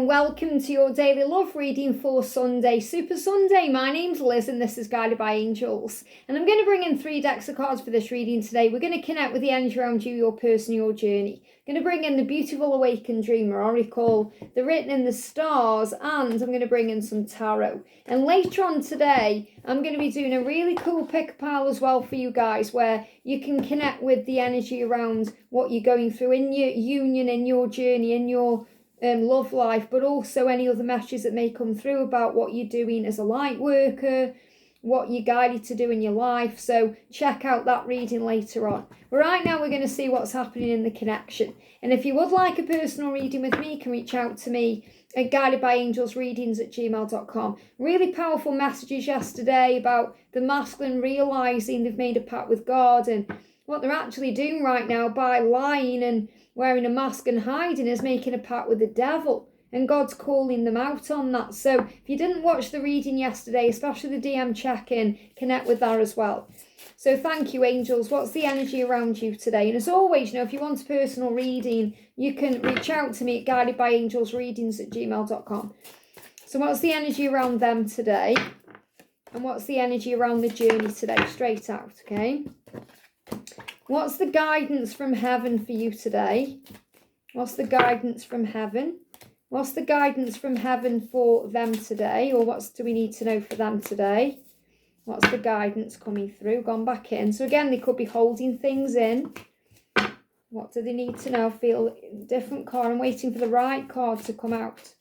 and welcome to your daily love reading for Sunday, Super Sunday. My name's Liz and this is Guided by Angels. And I'm going to bring in 3 decks of cards for this reading today. We're going to connect with the energy around you, your person, your journey. I'm going to bring in the Beautiful Awakened Dreamer Oracle, the Written in the Stars, and I'm going to bring in some tarot. And later on today, I'm going to be doing a really cool pick-a-pile as well for you guys, where you can connect with the energy around what you're going through in your union, in your journey, in your love life, but also any other messages that may come through about what you're doing as a light worker, what you're guided to do in your life. So check out that reading later on. But right now we're going to see what's happening in the connection. And if you would like a personal reading with me, you can reach out to me at guidedbyangelsreadings@gmail.com. Really powerful messages yesterday about the masculine realizing they've made a pact with God, and what they're actually doing right now by lying and wearing a mask and hiding is making a pact with the devil, and God's calling them out on that. So if you didn't watch the reading yesterday, especially the DM check-in, connect with that as well. So thank you, angels. What's the energy around you today? And as always, if you want a personal reading, you can reach out to me at guidedbyangelsreadings@gmail.com. So what's the energy around them today? And what's the energy around the journey today? Straight out, okay? What's the guidance from heaven for you today? What's the guidance from heaven? What's the guidance from heaven for them today? Or what do we need to know for them today? What's the guidance coming through? Gone back in. So again, they could be holding things in. What do they need to know? Feel different card. I'm waiting for the right card to come out.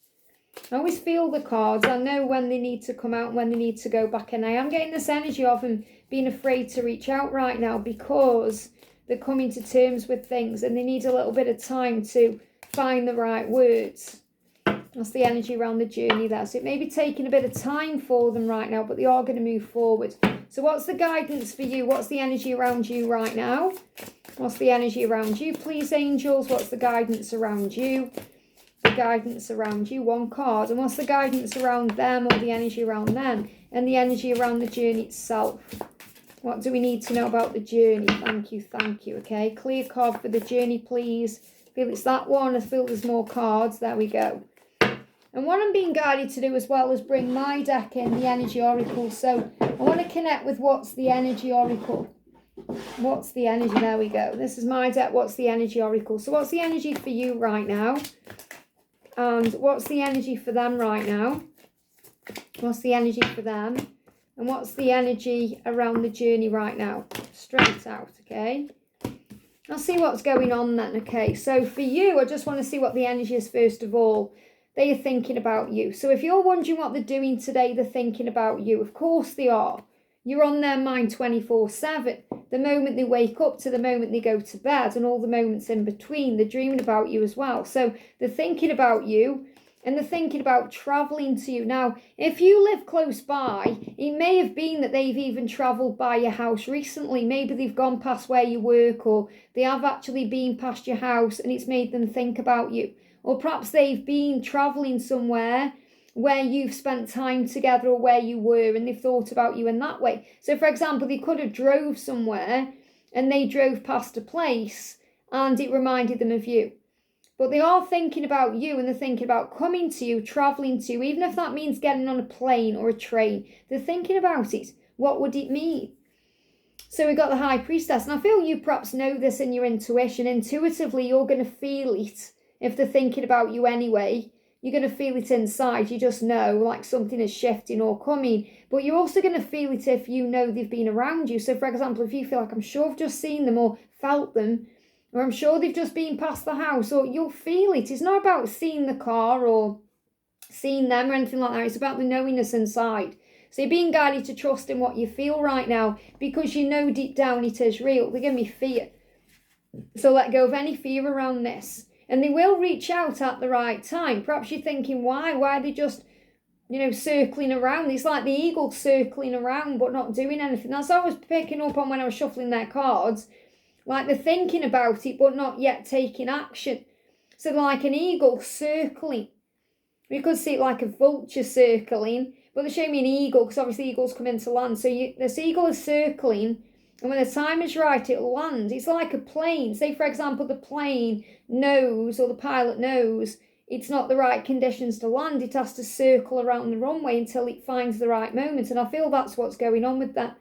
I always feel the cards. I know when they need to come out and when they need to go back in. I am getting this energy of them being afraid to reach out right now because they're coming to terms with things and they need a little bit of time to find the right words. That's the energy around the journey there. So it may be taking a bit of time for them right now, but they are going to move forward. So what's the guidance for you? What's the energy around you right now? What's the energy around you, please, angels? What's the guidance around you? The guidance around you, one card. And what's the guidance around them, or the energy around them? And the energy around the journey itself. What do we need to know about the journey? Thank you, okay? Clear card for the journey, please. I feel it's that one. I feel there's more cards. There we go. And what I'm being guided to do as well is bring my deck in, the Energy Oracle. So I want to connect with what's the Energy Oracle. What's the energy? There we go. This is my deck. What's the Energy Oracle? So what's the energy for you right now? And what's the energy for them right now? What's the energy for them? And what's the energy around the journey right now? Straight out, okay? I'll see what's going on then, okay? So for you, I just want to see what the energy is first of all. They are thinking about you. So if you're wondering what they're doing today, they're thinking about you. Of course they are. You're on their mind 24/7. The moment they wake up to the moment they go to bed and all the moments in between, they're dreaming about you as well. So they're thinking about you. And they're thinking about travelling to you. Now, if you live close by, it may have been that they've even travelled by your house recently. Maybe they've gone past where you work, or they have actually been past your house and it's made them think about you. Or perhaps they've been travelling somewhere where you've spent time together or where you were, and they've thought about you in that way. So, for example, they could have drove somewhere and they drove past a place and it reminded them of you. But they are thinking about you, and they're thinking about coming to you, travelling to you, even if that means getting on a plane or a train. They're thinking about it. What would it mean? So we've got the High Priestess. And I feel you perhaps know this in your intuition. Intuitively, you're going to feel it. If they're thinking about you anyway, you're going to feel it inside. You just know like something is shifting or coming. But you're also going to feel it if you know they've been around you. So for example, if you feel like, I'm sure I've just seen them or felt them, or I'm sure they've just been past the house, or you'll feel it. It's not about seeing the car or seeing them or anything like that. It's about the knowingness inside. So you're being guided to trust in what you feel right now, because you know deep down it is real. They're going to be fear. So let go of any fear around this. And they will reach out at the right time. Perhaps you're thinking, why? Why are they just, circling around? It's like the eagle circling around but not doing anything. That's what I was picking up on when I was shuffling their cards. Like they're thinking about it but not yet taking action. So like an eagle circling. We could see it like a vulture circling, but they're showing me an eagle because obviously eagles come into land. So this eagle is circling, and when the time is right, it'll land. It's like a plane. Say, for example, the plane knows, or the pilot knows, it's not the right conditions to land. It has to circle around the runway until it finds the right moment. And I feel that's what's going on with that.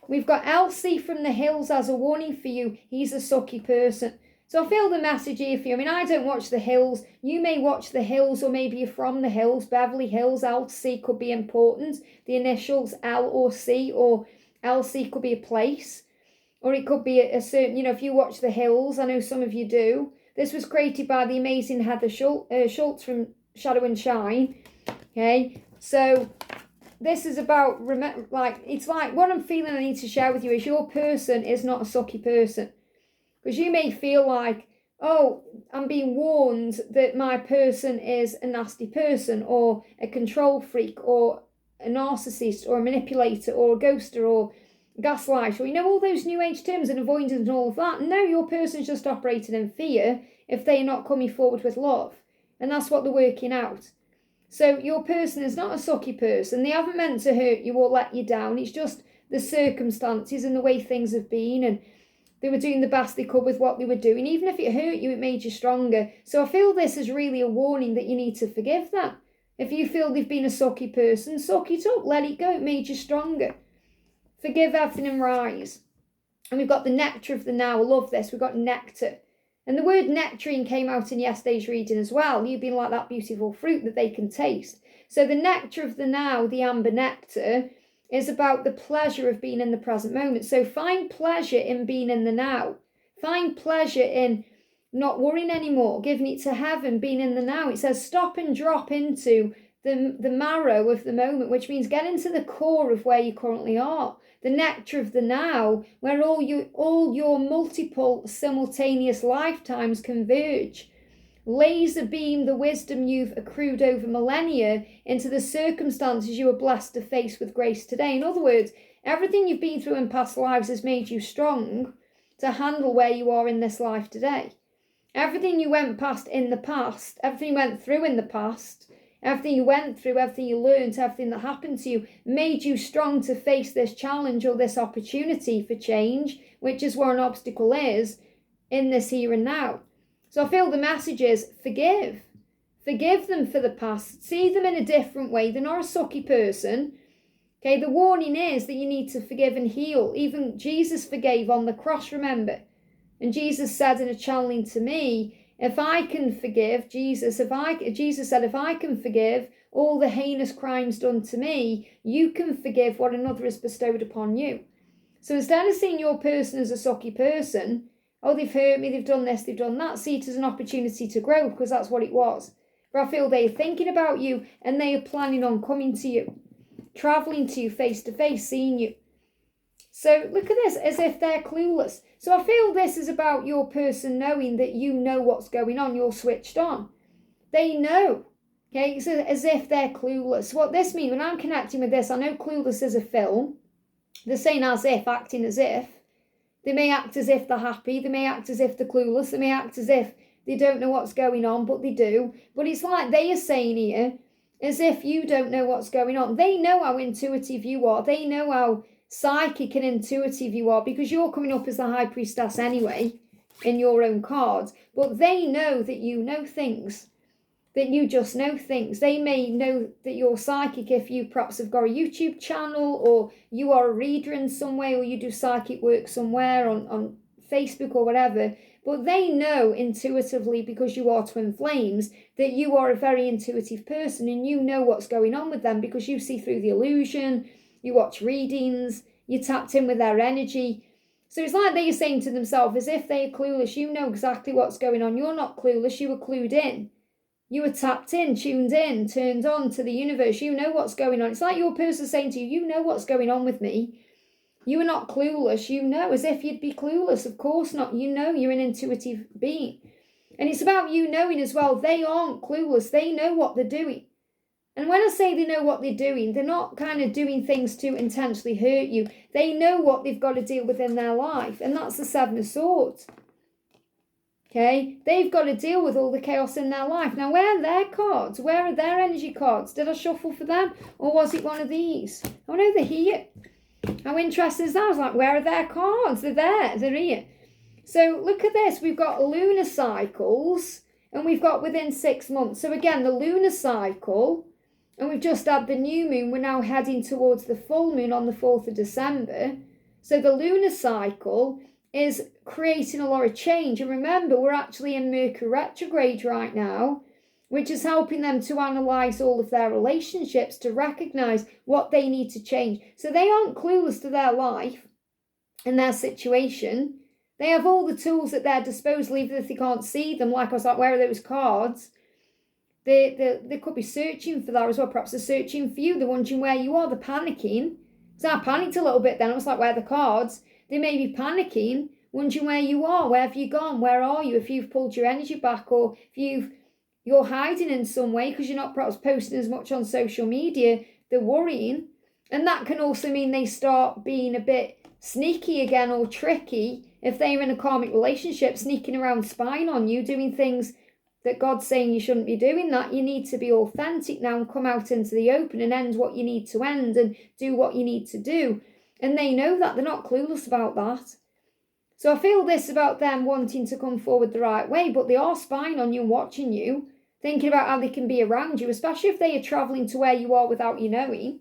We've got Elsie from the Hills as a warning for you. He's a sucky person. So I feel the message here for you. I mean, I don't watch the Hills. You may watch the Hills, or maybe you're from the Hills. Beverly Hills, LC could be important. The initials L or C, or LC could be a place. Or it could be a certain, if you watch the Hills, I know some of you do. This was created by the amazing Heather Schultz from Shadow and Shine. Okay, so this is about, it's like what I'm feeling I need to share with you is your person is not a sucky person. Because you may feel like, oh, I'm being warned that my person is a nasty person, or a control freak, or a narcissist, or a manipulator, or a ghoster, or gaslighter, or all those new age terms and avoidance and all of that. No, your person's just operating in fear if they're not coming forward with love. And that's what they're working out. So your person is not a sucky person. They haven't meant to hurt you or let you down. It's just the circumstances and the way things have been, and they were doing the best they could with what they were doing. Even if it hurt you, it made you stronger. So I feel this is really a warning that you need to forgive that. If you feel they've been a sucky person, suck it up, let it go. It made you stronger. Forgive everything and rise. And we've got the nectar of the now. I love this. We've got nectar. And the word nectarine came out in yesterday's reading as well. You've been like that beautiful fruit that they can taste. So the nectar of the now, the amber nectar, is about the pleasure of being in the present moment. So find pleasure in being in the now. Find pleasure in not worrying anymore, giving it to heaven, being in the now. It says stop and drop into the marrow of the moment, which means get into the core of where you currently are. The nectar of the now, where all your multiple simultaneous lifetimes converge. Laser beam the wisdom you've accrued over millennia into the circumstances you are blessed to face with grace today. In other words, everything you've been through in past lives has made you strong to handle where you are in this life today. Everything you went past in the past, everything you went through in the past, everything you went through, everything you learned, everything that happened to you made you strong to face this challenge or this opportunity for change, which is where an obstacle is in this here and now. So I feel the message is forgive. Forgive them for the past. See them in a different way. They're not a sucky person. Okay, the warning is that you need to forgive and heal. Even Jesus forgave on the cross, remember. And Jesus said in a channeling to me, if I can forgive, Jesus said, if I can forgive all the heinous crimes done to me, you can forgive what another has bestowed upon you. So instead of seeing your person as a sucky person, oh, they've hurt me, they've done this, they've done that, see it as an opportunity to grow, because that's what it was. But I feel they're thinking about you and they are planning on coming to you, travelling to you face to face, seeing you. So look at this, as if they're clueless. So I feel this is about your person knowing that you know what's going on, you're switched on. They know, okay, so as if they're clueless. What this means, when I'm connecting with this, I know Clueless is a film. They're saying as if, acting as if. They may act as if they're happy, they may act as if they're clueless, they may act as if they don't know what's going on, but they do. But it's like they are saying here, as if you don't know what's going on. They know how intuitive you are. They know how psychic and intuitive you are, because you're coming up as the High Priestess anyway in your own cards. But they know that you know things, that you just know things. They may know that you're psychic if you perhaps have got a YouTube channel, or you are a reader in some way, or you do psychic work somewhere on Facebook or whatever. But they know intuitively, because you are twin flames, that you are a very intuitive person, and you know what's going on with them because you see through the illusion, you watch readings, you tapped in with their energy. So it's like they're saying to themselves, as if they're clueless, you know exactly what's going on. You're not clueless, you were clued in. You were tapped in, tuned in, turned on to the universe. You know what's going on. It's like your person saying to you, you know what's going on with me. You are not clueless, you know, as if you'd be clueless. Of course not. You know you're an intuitive being. And it's about you knowing as well, they aren't clueless. They know what they're doing. And when I say they know what they're doing, they're not kind of doing things to intentionally hurt you. They know what they've got to deal with in their life. And that's the Seven of Swords. Okay, they've got to deal with all the chaos in their life. Now, where are their cards? Where are their energy cards? Did I shuffle for them? Or was it one of these? Oh no, they're here. How interesting is that? I was like, where are their cards? They're there. They're here. So look at this. We've got lunar cycles. And we've got within 6 months. So again, the lunar cycle, and we've just had the new moon. We're now heading towards the full moon on the 4th of December. So the lunar cycle is creating a lot of change. And remember, we're actually in Mercury retrograde right now, which is helping them to analyse all of their relationships, to recognise what they need to change. So they aren't clueless to their life and their situation. They have all the tools at their disposal, even if they can't see them. Like I was like, where are those cards? They could be searching for that as well. Perhaps they're searching for you. They're wondering where you are. They're panicking. Because I panicked a little bit then. I was like, where are the cards? They may be panicking, wondering where you are. Where have you gone? Where are you? If you've pulled your energy back, or if you're hiding in some way because you're not perhaps posting as much on social media, they're worrying. And that can also mean they start being a bit sneaky again, or tricky if they're in a karmic relationship, sneaking around, spying on you, doing things that God's saying you shouldn't be doing. That you need to be authentic now and come out into the open and end what you need to end and do what you need to do. And they know that. They're not clueless about that. So I feel this about them wanting to come forward the right way, but they are spying on you and watching you, thinking about how they can be around you, especially if they are travelling to where you are without you knowing.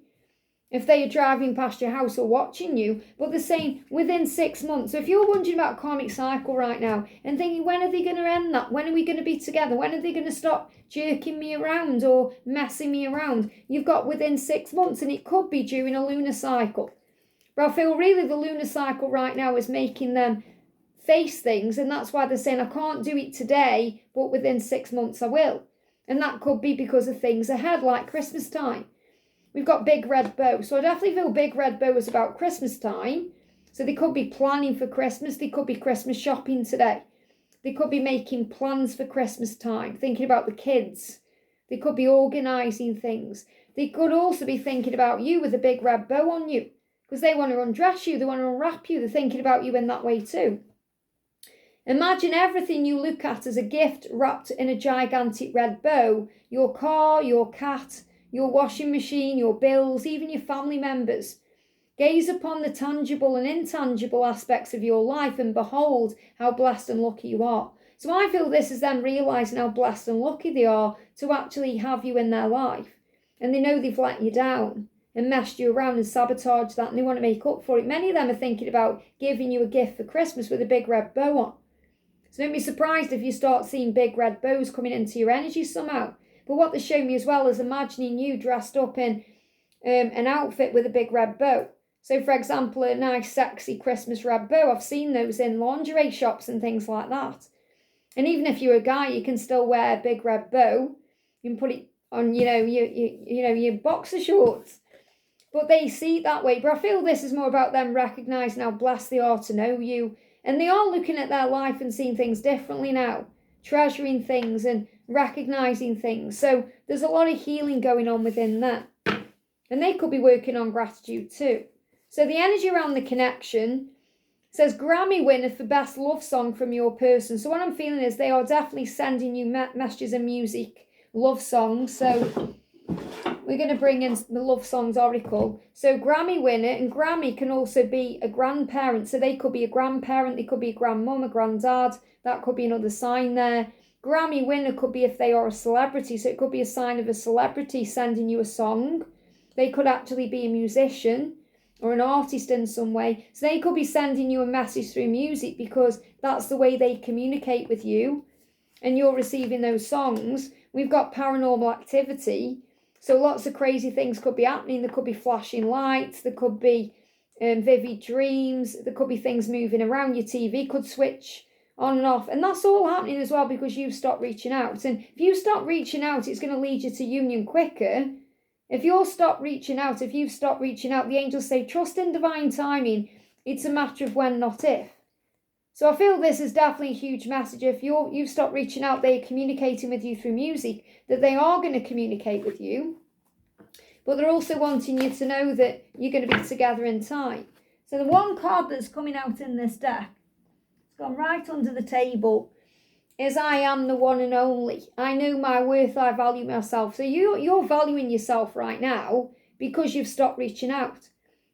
If they are driving past your house or watching you, but they're saying within 6 months. So if you're wondering about a karmic cycle right now and thinking, when are they going to end that? When are we going to be together? When are they going to stop jerking me around or messing me around? You've got within 6 months, and it could be during a lunar cycle. But I feel really the lunar cycle right now is making them face things, and that's why they're saying, I can't do it today, but within 6 months I will. And that could be because of things ahead, like Christmas time. We've got Big Red Bow. So I definitely feel Big Red Bow is about Christmas time. So they could be planning for Christmas. They could be Christmas shopping today. They could be making plans for Christmas time, thinking about the kids. They could be organising things. They could also be thinking about you with a big red bow on you, because they want to undress you. They want to unwrap you. They're thinking about you in that way too. Imagine everything you look at as a gift wrapped in a gigantic red bow. Your car, your cat, your washing machine, your bills, even your family members. Gaze upon the tangible and intangible aspects of your life and behold how blessed and lucky you are. So I feel this is them realising how blessed and lucky they are to actually have you in their life. And they know they've let you down and messed you around and sabotaged that, and they want to make up for it. Many of them are thinking about giving you a gift for Christmas with a big red bow on. So don't be surprised if you start seeing big red bows coming into your energy somehow. But what they show me as well is imagining you dressed up in an outfit with a big red bow. So for example, a nice sexy Christmas red bow. I've seen those in lingerie shops and things like that. And even if you're a guy, you can still wear a big red bow. You can put it on, your boxer shorts. But they see it that way. But I feel this is more about them recognising how blessed they are to know you. And they are looking at their life and seeing things differently now. Treasuring things and recognising things. So there's a lot of healing going on within that. And they could be working on gratitude too. So the energy around the connection says Grammy winner for best love song from your person. So what I'm feeling is they are definitely sending you messages and music, love songs. So we're going to bring in the love songs oracle. So Grammy winner, and Grammy can also be a grandparent. So they could be a grandparent, they could be a grandmum, a granddad. That could be another sign there. Grammy winner could be if they are a celebrity. So it could be a sign of a celebrity sending you a song. They could actually be a musician or an artist in some way. So they could be sending you a message through music because that's the way they communicate with you. And you're receiving those songs. We've got paranormal activity. So lots of crazy things could be happening. There could be flashing lights. There could be vivid dreams. There could be things moving around. Your TV could switch on and off. And that's all happening as well because you've stopped reaching out. And if you stop reaching out, it's going to lead you to union quicker. If you've stopped reaching out, the angels say, trust in divine timing. It's a matter of when, not if. So I feel this is definitely a huge message. If you've stopped reaching out, they're communicating with you through music, that they are going to communicate with you. But they're also wanting you to know that you're going to be together in time. So the one card that's coming out in this deck, it's gone right under the table, is I am the one and only. I know my worth, I value myself. So you're valuing yourself right now because you've stopped reaching out.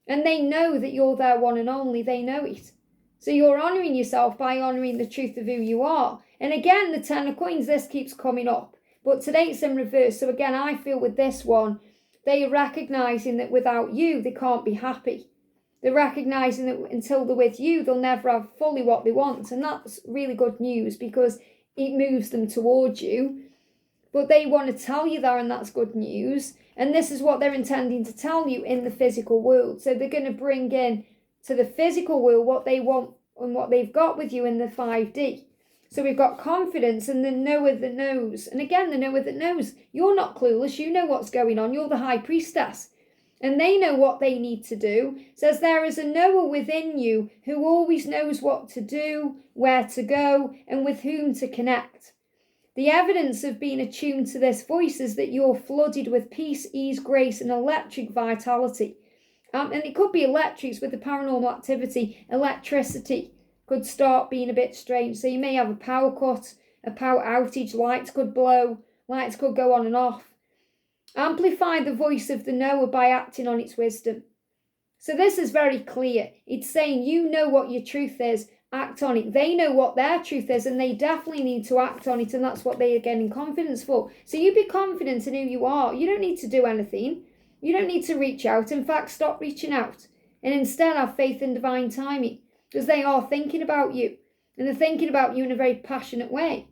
And they know that you're their one and only. They know it. So you're honouring yourself by honouring the truth of who you are. And again, the 10 of coins, this keeps coming up. But today it's in reverse. So again, I feel with this one, they are recognising that without you, they can't be happy. They're recognising that until they're with you, they'll never have fully what they want. And that's really good news because it moves them towards you. But they want to tell you that, and that's good news. And this is what they're intending to tell you in the physical world. So they're going to bring in to the physical world what they want and what they've got with you in the 5D. So we've got confidence and the knower that knows. And again, the knower that knows. You're not clueless. You know what's going on. You're the high priestess. And they know what they need to do. It says there is a knower within you who always knows what to do, where to go, and with whom to connect. The evidence of being attuned to this voice is that you're flooded with peace, ease, grace, and electric vitality. And it could be electrics with the paranormal activity. Electricity could start being a bit strange. So you may have a power cut, a power outage, lights could blow, lights could go on and off. Amplify the voice of the knower by acting on its wisdom. So this is very clear. It's saying you know what your truth is, act on it. They know what their truth is and they definitely need to act on it, and that's what they are getting confidence for. So you be confident in who you are. You don't need to do anything. You don't need to reach out. In fact, stop reaching out and instead have faith in divine timing, because they are thinking about you, and they're thinking about you in a very passionate way.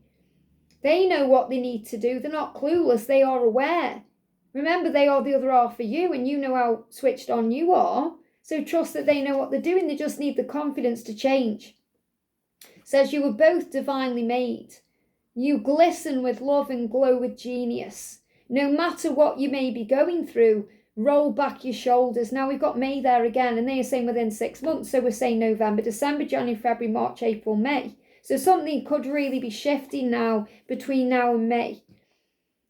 They know what they need to do. They're not clueless. They are aware. Remember, they are the other half for you, and you know how switched on you are. So trust that they know what they're doing. They just need the confidence to change. It says you were both divinely made. You glisten with love and glow with genius. No matter what you may be going through, roll back your shoulders. Now we've got May there again, and they are saying within 6 months. So we're saying November, December, January, February, March, April, May. So something could really be shifting now between now and May.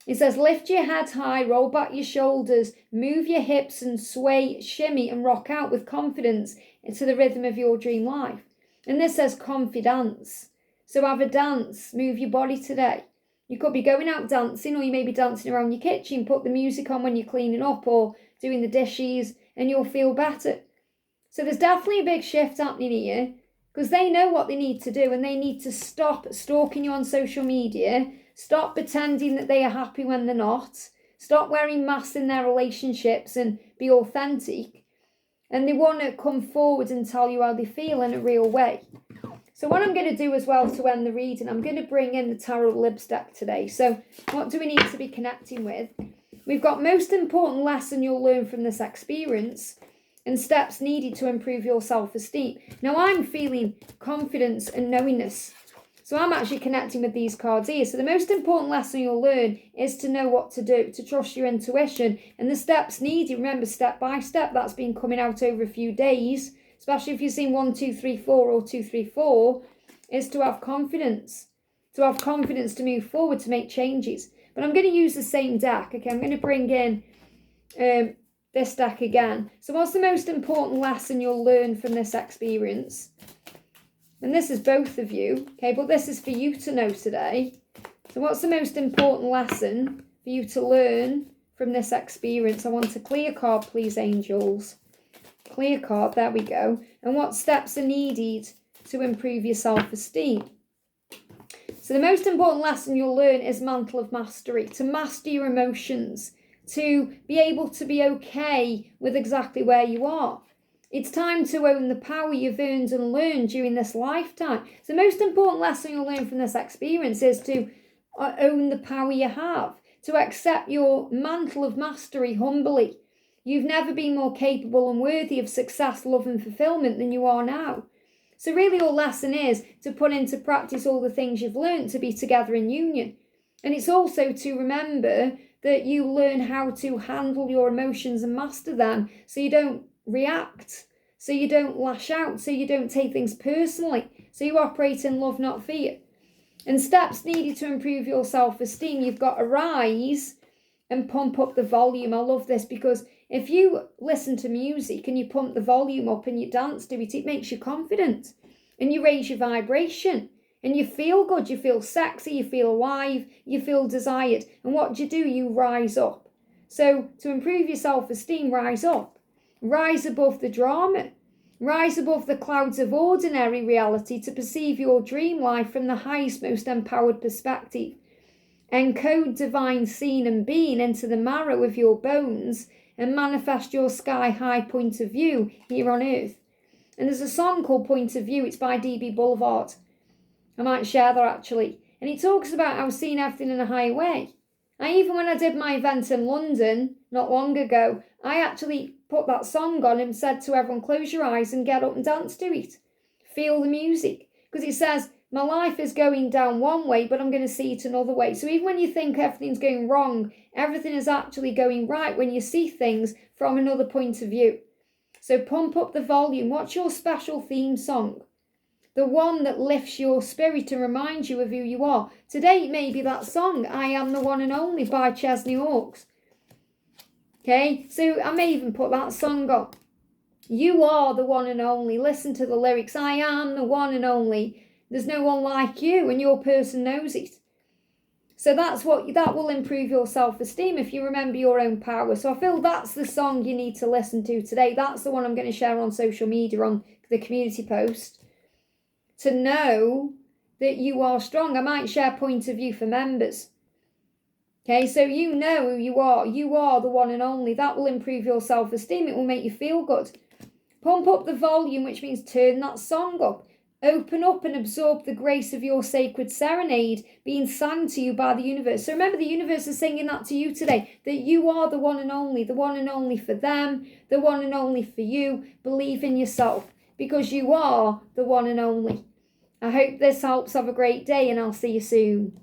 It says, lift your head high, roll back your shoulders, move your hips and sway, shimmy and rock out with confidence into the rhythm of your dream life. And this says confidence. So have a dance, move your body today. You could be going out dancing, or you may be dancing around your kitchen. Put the music on when you're cleaning up or doing the dishes, and you'll feel better. So there's definitely a big shift happening here, because they know what they need to do, and they need to stop stalking you on social media. Stop pretending that they are happy when they're not. Stop wearing masks in their relationships and be authentic. And they want to come forward and tell you how they feel in a real way. So what I'm going to do as well to end the reading, I'm going to bring in the Tarot-Libs deck today. So what do we need to be connecting with? We've got most important lesson you'll learn from this experience and steps needed to improve your self-esteem. Now I'm feeling confidence and knowingness. So I'm actually connecting with these cards here. So the most important lesson you'll learn is to know what to do, to trust your intuition. And the steps needed, remember, step by step, that's been coming out over a few days, especially if you've seen 1, 2, 3, 4 or 2, 3, 4, is to have confidence. To have confidence to move forward, to make changes. But I'm going to use the same deck. Okay, I'm going to bring in this deck again. So what's the most important lesson you'll learn from this experience? And this is both of you, okay, but this is for you to know today. So what's the most important lesson for you to learn from this experience? I want a clear card, please, angels. Clear card, there we go. And what steps are needed to improve your self-esteem? So the most important lesson you'll learn is mantle of mastery, to master your emotions, to be able to be okay with exactly where you are. It's time to own the power you've earned and learned during this lifetime. So the most important lesson you'll learn from this experience is to own the power you have, to accept your mantle of mastery humbly. You've never been more capable and worthy of success, love and fulfillment than you are now. So really your lesson is to put into practice all the things you've learned to be together in union. And it's also to remember that you learn how to handle your emotions and master them, so you don't react, so you don't lash out, so you don't take things personally, so you operate in love, not fear. And steps needed to improve your self-esteem, you've got to rise and pump up the volume. I love this, because if you listen to music and you pump the volume up and you dance to it, it makes you confident and you raise your vibration and you feel good, you feel sexy, you feel alive, you feel desired. And what do? You rise up. So to improve your self-esteem, rise up. Rise above the drama. Rise above the clouds of ordinary reality to perceive your dream life from the highest, most empowered perspective. Encode divine seen and being into the marrow of your bones and manifest your sky-high point of view here on earth. And there's a song called Point of View. It's by D.B. Boulevard. I might share that actually. And it talks about how seeing everything in a higher way. Even when I did my event in London not long ago, I actually put that song on and said to everyone, close your eyes and get up and dance to it. Feel the music. Because it says, my life is going down one way, but I'm going to see it another way. So even when you think everything's going wrong, everything is actually going right when you see things from another point of view. So pump up the volume. What's your special theme song? The one that lifts your spirit and reminds you of who you are. Today it may be that song, I Am the One and Only by Chesney Hawkes. Okay, so I may even put that song on. You are the one and only. Listen to the lyrics. I am the one and only. There's no one like you, and your person knows it. So that will improve your self-esteem if you remember your own power. So I feel that's the song you need to listen to today. That's the one I'm going to share on social media, on the community post, to know that you are strong. I might share point of view for members. Okay, so you know who you are. You are the one and only. That will improve your self-esteem. It will make you feel good. Pump up the volume, which means turn that song up. Open up and absorb the grace of your sacred serenade being sung to you by the universe. So remember, the universe is singing that to you today, that you are the one and only for them, the one and only for you. Believe in yourself because you are the one and only. I hope this helps. Have a great day and I'll see you soon.